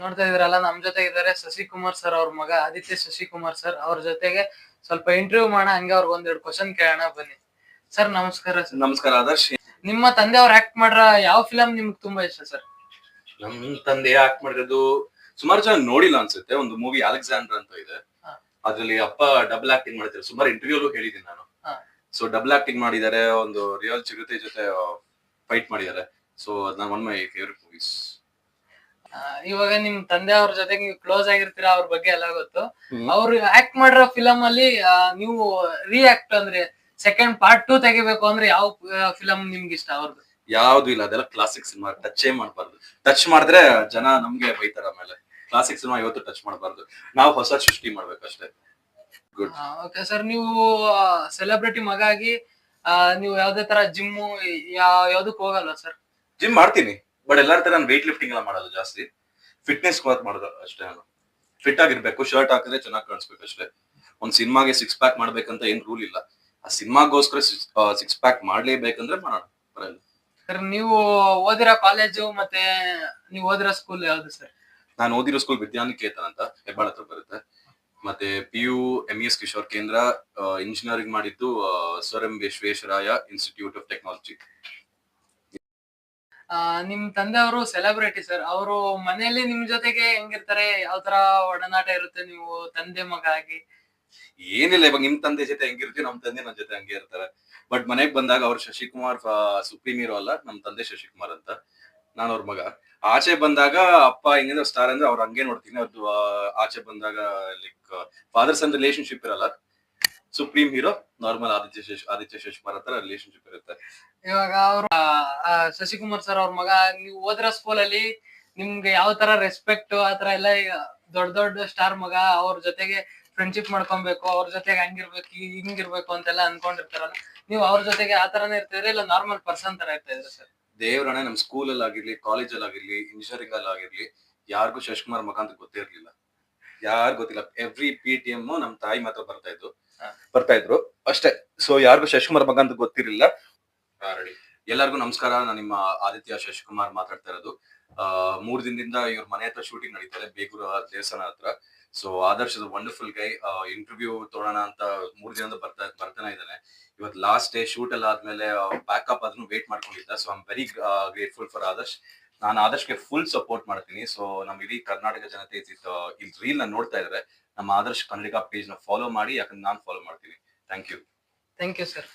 ನೋಡ್ತಾ ಇದ್ರಲ್ಲ ನಮ್ ಜೊತೆ ಇದಾರೆ ಶಶಿಕುಮಾರ್ ಸರ್ ಅವ್ರ ಮಗ ಆದಿತ್ಯ ಶಶಿಕುಮಾರ್ ಸರ್ ಅವ್ರ ಜೊತೆಗೆ ಸ್ವಲ್ಪ ಇಂಟರ್ವ್ಯೂ ಮಾಡೋಣ ಹಂಗೆ ಅವ್ರಿಗೆ ಒಂದೆರಡು ಕ್ವಶನ್ ಕೇಳೋಣ ಬನ್ನಿ. ಸರ್ ನಮಸ್ಕಾರ ಸರ್. ನಮಸ್ಕಾರ ಆದರ್ಶ್. ನಿಮ್ಮ ತಂದೆ ಅವ್ರು ಆಕ್ಟ್ ಮಾಡ್ರ ಯಾವ ಫಿಲಂ ನಿಮ್ಗೆ ತುಂಬಾ ಇಷ್ಟ ಸರ್? ನಮ್ ತಂದೆ ಆಕ್ಟ್ ಮಾಡಿರೋದು ಸುಮಾರು ಜನ ನೋಡಿಲ್ಲ ಅನ್ಸುತ್ತೆ. ಒಂದು ಮೂವಿ ಅಲೆಕ್ಸಾಂಡರ್ ಅಂತ ಇದೆ, ಅದ್ರಲ್ಲಿ ಅಪ್ಪ ಡಬಲ್ ಆಕ್ಟಿಂಗ್ ಮಾಡಿದ್ದಾರೆ. ಸುಮಾರು ಇಂಟರ್ವ್ಯೂಲು ಹೇಳಿದೀನಿ ನಾನು. ಸೊ ಡಬಲ್ ಆಕ್ಟಿಂಗ್ ಮಾಡಿದ್ದಾರೆ, ಒಂದು ರಿಯಲ್ ಚಿರತೆ ಜೊತೆ ಫೈಟ್ ಮಾಡಿದ್ದಾರೆ. ಸೊ ಅದ್ ಒನ್ ಮೈ ಫೇವರಿಟ್ ಮೂವೀಸ್. ಇವಾಗ ನಿಮ್ ತಂದೆ ಅವ್ರ ಜೊತೆಗೆ ನೀವು ಕ್ಲೋಸ್ ಆಗಿರ್ತೀರಾ, ಅವ್ರ ಬಗ್ಗೆ ಎಲ್ಲ ಗೊತ್ತು. ಅವ್ರು ಆಕ್ಟ್ ಮಾಡಿರೋ ಫಿಲಂ ಅಲ್ಲಿ ನೀವು ರಿಯಾಕ್ಟ್ ಅಂದ್ರೆ ಸೆಕೆಂಡ್ ಪಾರ್ಟ್ 2 ತೆಗಿಬೇಕು ಅಂದ್ರೆ ಯಾವ ಫಿಲಂ ನಿಮ್ಗೆ ಇಷ್ಟ ಅವ್ರದ್ದು? ಯಾವ್ದು ಇಲ್ಲ, ಅದೆಲ್ಲ ಕ್ಲಾಸಿಕ್ ಸಿನಿಮಾ, ಟಚ್ ಮಾಡಬಾರ್ದು. ಟಚ್ ಮಾಡಿದ್ರೆ ಜನ ನಮ್ಗೆ ಬೈತಾರ. ಆಮೇಲೆ ಕ್ಲಾಸಿಕ್ ಸಿನಿಮಾ ಇವತ್ತು ಟಚ್ ಮಾಡಬಾರ್ದು, ನಾವು ಹೊಸ ಸೃಷ್ಟಿ ಮಾಡ್ಬೇಕಷ್ಟೇ. ಗುಡ್. ಓಕೆ ಸರ್, ನೀವು ಸೆಲೆಬ್ರಿಟಿ ಮಗ ಆಗಿ ನೀವು ಯಾವ್ದೇ ತರ ಜಿಮ್ ಯಾವ್ದಕ್ ಹೋಗಲ್ವಾ ಸರ್? ಜಿಮ್ ಮಾಡ್ತೀನಿ, ಬಟ್ ಎಲ್ಲಾರ ತರ ನಾನು weight lifting ಎಲ್ಲ ಮಾಡಲ್ಲ. ಜಾಸ್ತಿ ಫಿಟ್ನೆಸ್ ಮಾಡೋದು ಅಷ್ಟೇ. ನಾನು ಫಿಟ್ ಆಗಿರ್ಬೇಕು, ಶರ್ಟ್ ಹಾಕಿದ್ರೆ ಚೆನ್ನಾಗಿ ಕಾಣಿಸ್ಬೇಕು ಅಷ್ಟೇ. ಒಂದ್ ಸಿನಿಮಾಗೆ 6 ಪ್ಯಾಕ್ ಮಾಡ್ಬೇಕಂತ ಏನ್ ರೂಲ್ ಇಲ್ಲ. ಆ ಸಿನಿಮಾಗೋಸ್ಕರ 6 ಪ್ಯಾಕ್ ಮಾಡ್ಲೇಬೇಕಂದ್ರೆ ಮಾಡೋಣ, ಬರಲ್ಲ. ಸರ್ ನೀವು ಓದಿರೋ ಕಾಲೇಜು ಮತ್ತೆ ನೀವು ಓದಿರೋ ಸ್ಕೂಲ್ ಯಾವ್ದು ಸರ್? ನಾನು ಓದಿರೋ ಸ್ಕೂಲ್ ವಿದ್ಯಾನಿಕೇತನ್ ಅಂತ ಹೆಬ್ಬಾಳ ಹತ್ರ ಬರುತ್ತೆ. ಮತ್ತೆ PU MES ಕಿಶೋರ್ ಕೇಂದ್ರ. ಇಂಜಿನಿಯರಿಂಗ್ ಮಾಡಿದ್ದು sir M Visvesvaraya institute of technology. ನಿಮ್ ತಂದೆ ಅವರು ಸೆಲೆಬ್ರಿಟಿ ಸರ್, ಅವರು ಮನೆಯಲ್ಲಿ ನಿಮ್ ಜೊತೆಗೆ ಹೆಂಗಿರ್ತಾರೆ? ಯಾವ ತರ ಒಡನಾಟ ಇರುತ್ತೆ ನೀವು ತಂದೆ ಮಗ ಆಗಿ? ಏನಿಲ್ಲ, ಇವಾಗ ನಿಮ್ ತಂದೆ ಜೊತೆ ಹೆಂಗಿರ್ತೀವಿ, ನಮ್ ತಂದೆ ನನ್ ಜೊತೆ ಹಂಗೆ ಇರ್ತಾರೆ. ಬಟ್ ಮನೆಗ್ ಬಂದಾಗ ಅವ್ರು ಶಶಿಕುಮಾರ್ ಸುಪ್ರೀಂ ಹೀರೋ ಅಲ್ಲ, ನಮ್ ತಂದೆ ಶಶಿಕುಮಾರ್ ಅಂತ, ನಾನು ಅವ್ರ ಮಗ. ಆಚೆ ಬಂದಾಗ ಅಪ್ಪ ಹೆಂಗಂದ್ರೆ ಸ್ಟಾರ್ ಅಂದ್ರೆ ಅವ್ರು ಹಂಗೆ ನೋಡ್ತೀನಿ. ಅದು ಆಚೆ ಬಂದಾಗ ಲೈಕ್ ಫಾದರ್ ಸನ್ ರಿಲೇಶನ್ಶಿಪ್ ಇರಲ್ಲ. Supreme hero normal Aditya Shashikumar ಹತ್ರ ರಿಲೇಶನ್ಶಿಪ್ ಇರುತ್ತೆ. ಇವಾಗ ಅವ್ರು ಶಶಿಕುಮಾರ್ ಸರ್ ಅವ್ರ ಮಗ, ನೀವು ಓದಿರೋ ಸ್ಕೂಲ್ ಅಲ್ಲಿ ನಿಮ್ಗೆ ಯಾವ ತರ ರೆಸ್ಪೆಕ್ಟ್ ಆತರ ಎಲ್ಲ ದೊಡ್ಡ ದೊಡ್ಡ ಸ್ಟಾರ್ ಮಗ ಅವ್ರ ಜೊತೆಗೆ ಫ್ರೆಂಡ್ಶಿಪ್ ಮಾಡ್ಕೊಬೇಕು, ಅವ್ರ ಜೊತೆಗೆ ಹಂಗಿರ್ಬೇಕು ಹಿಂಗಿರ್ಬೇಕು ಅಂತೆಲ್ಲ ಅನ್ಕೊಂಡಿರ್ತಾರಲ್ಲ, ನೀವು ಅವ್ರ ಜೊತೆಗೆ ಆತರನೇ ಇರ್ತಿದ್ರೆ ಇಲ್ಲ ನಾರ್ಮಲ್ ಪರ್ಸನ್ ತರ ಇರ್ತಾ ಇದ್ರೆ ಸರ್? ದೇವ್ರಣ್ಣ, ನಮ್ ಸ್ಕೂಲ್ ಅಲ್ಲಿ ಆಗಿರ್ಲಿ, ಕಾಲೇಜ್ ಅಲ್ಲಿ ಆಗಿರ್ಲಿ, ಇಂಜಿನಿಯರಿಂಗ್ ಅಲ್ಲಿ ಆಗಿರ್ಲಿ, ಯಾರಿಗೂ ಶಶಿಕುಮಾರ್ ಮಗ ಅಂತ ಗೊತ್ತೇ ಇರ್ಲಿಲ್ಲ. ಯಾರು ಗೊತ್ತಿಲ್ಲ. ಎವ್ರಿ PTM ನಮ್ ತಾಯಿ ಮಾತ್ರ ಬರ್ತಾ ಇದ್ರು ಅಷ್ಟೇ. ಸೊ ಯಾರಿಗೂ ಶಶಿಕುಮಾರ್ ಮಗ ಅಂತ ಗೊತ್ತಿರಲಿಲ್ಲ. ಎಲ್ಲರಿಗೂ ನಮಸ್ಕಾರ. ನಾನು ನಿಮ್ಮ ಆದಿತ್ಯ ಶಶಿಕುಮಾರ್ ಮಾತಾಡ್ತಾ ಇರೋದು. 3 ದಿನದಿಂದ ಇವ್ರ ಮನೆ ಹತ್ರ ಶೂಟಿಂಗ್ ನಡೀತಾರೆ, ಬೇಗೂರು ದೇವಸ್ಥಾನ ಹತ್ರ. So Adarsh is wonderful Guy. Interview ತಗೊಳ್ಳೋಣ ಅಂತ 3 ದಿನದಿಂದ ಬರ್ತಾನೆ ಇದ್ದಾನೆ. ಇವತ್ತು ಲಾಸ್ಟ್ ಡೇ ಶೂಟ್ ಎಲ್ಲ ಆದ್ಮೇಲೆ ಬ್ಯಾಕಪ್ ಅದನ್ನು ವೇಟ್ ಮಾಡ್ಕೊಂಡಿದ್ದ. So I am very grateful for Adarsh. ನಾನು ಆದರ್ಶ್ಗೆ ಫುಲ್ ಸಪೋರ್ಟ್ ಮಾಡ್ತೀನಿ. ಸೊ ನಮ್ ಇಡೀ ಕರ್ನಾಟಕ ಜನತೆ ಈ ರೀಲ್ ನ ನೋಡ್ತಾ ಇದ್ರೆ ನಮ್ಮ ಆದರ್ಶ್ ಕನ್ನಡಿಗ ಪೇಜ್ ನ ಫಾಲೋ ಮಾಡಿ, ಯಾಕಂದ್ರೆ ನಾನು ಫಾಲೋ ಮಾಡ್ತೀನಿ. Thank you sir.